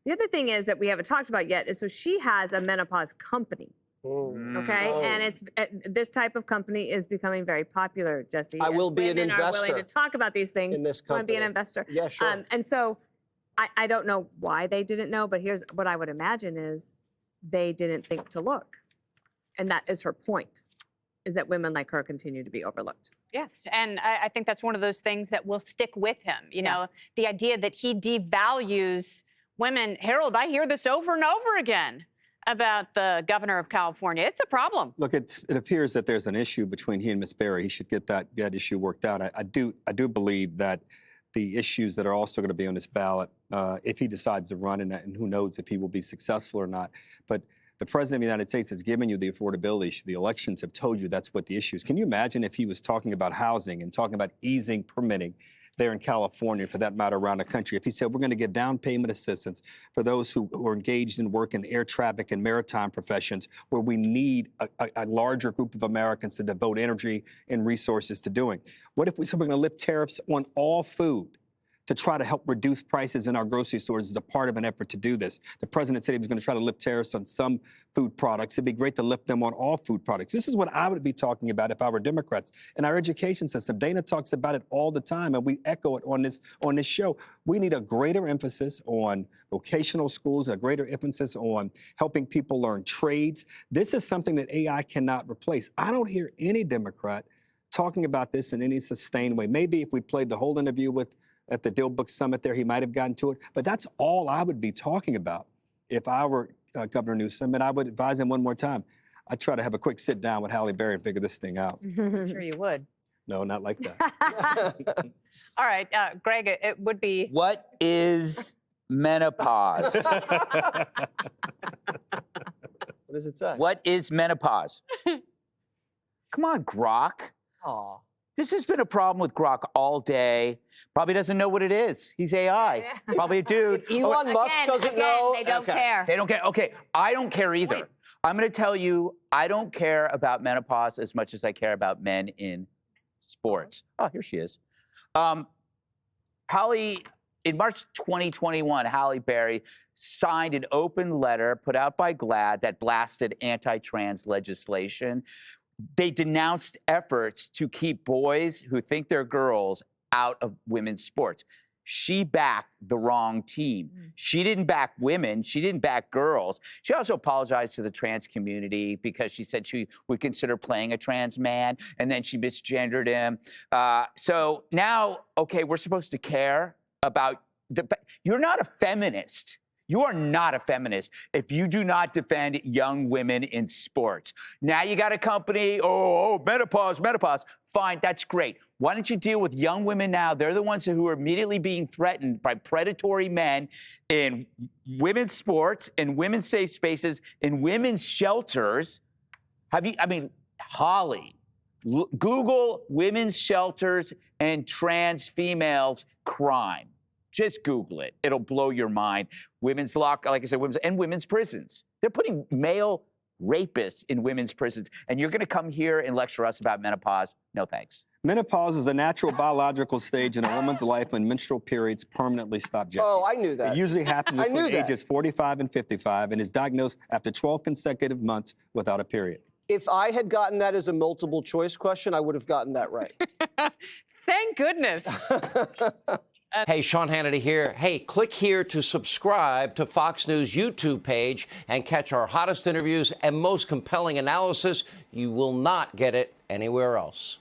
The other thing is that we haven't talked about yet is so she has a menopause company. Okay, and it's this type of company is becoming very popular, Jesse. I will be an Women are investor willing to talk about these things. in this Want to be an company. investor? Yeah, sure. And so I don't know why they didn't know, but here's what I would imagine is they didn't think to look, and that is her point, is that women like her continue to be overlooked. Yes, and I think that's one of those things that will stick with him. You know, the idea that he devalues women. Harold, I hear this over and over again about the governor of California. It's a problem. Look, it appears that there's an issue between he and Ms. Berry. He should get that issue worked out. I do believe that the issues that are also going to be on this ballot, if he decides to run, and who knows if he will be successful or not, but the president of the United States has given you the affordability issue. The elections have told you that's what the issue is. Can you imagine if he was talking about housing and talking about easing permitting there in California, for that matter, around the country? If he said, we're going to give down payment assistance for those who are engaged in work in air traffic and maritime professions, where we need a larger group of Americans to devote energy and resources to doing. What if we said we're going to lift tariffs on all food to try to help reduce prices in our grocery stores as a part of an effort to do this? The president said he was going to try to lift tariffs on some food products. It'd be great to lift them on all food products. This is what I would be talking about if I were Democrats. In our education system, Dana talks about it all the time, and we echo it on this show. We need a greater emphasis on vocational schools, a greater emphasis on helping people learn trades. This is something that AI cannot replace. I don't hear any Democrat talking about this in any sustained way. Maybe if we played the whole interview at the Deal Book Summit there, he might have gotten to it. But that's all I would be talking about if I were Governor Newsom. And I would advise him one more time. I'd try to have a quick sit down with Halle Berry and figure this thing out. I'm sure you would. No, not like that. All right, Greg, it would be... What is menopause? What does it say? What is menopause? Come on, Grok. Aw. This has been a problem with Grok all day. Probably doesn't know what it is. He's AI. Probably a dude. If Elon Musk doesn't know. They don't care. They don't care. Okay, I don't care either. I'm going to tell you, I don't care about menopause as much as I care about men in sports. Oh, here she is. Halle, in March 2021, Halle Berry signed an open letter put out by GLAAD that blasted anti-trans legislation. They denounced efforts to keep boys who think they're girls out of women's sports. She backed the wrong team. She didn't back women. She didn't back girls. She also apologized to the trans community because she said she would consider playing a trans man, and then she misgendered him. So now, okay, we're supposed to care about you're not a feminist. You are not a feminist if you do not defend young women in sports. Now you got a company, menopause. Fine, that's great. Why don't you deal with young women now? They're the ones who are immediately being threatened by predatory men in women's sports, in women's safe spaces, in women's shelters. Holly, Google women's shelters and trans females crime. Just Google it. It'll blow your mind. Women's like I said, women's prisons. They're putting male rapists in women's prisons. And you're going to come here and lecture us about menopause? No, thanks. Menopause is a natural biological stage in a woman's life when menstrual periods permanently stop, Jesse. Oh, I knew that. It usually happens between ages 45 and 55 and is diagnosed after 12 consecutive months without a period. If I had gotten that as a multiple choice question, I would have gotten that right. Thank goodness. Hey, Sean Hannity here. Hey, click here to subscribe to Fox News YouTube page and catch our hottest interviews and most compelling analysis. You will not get it anywhere else.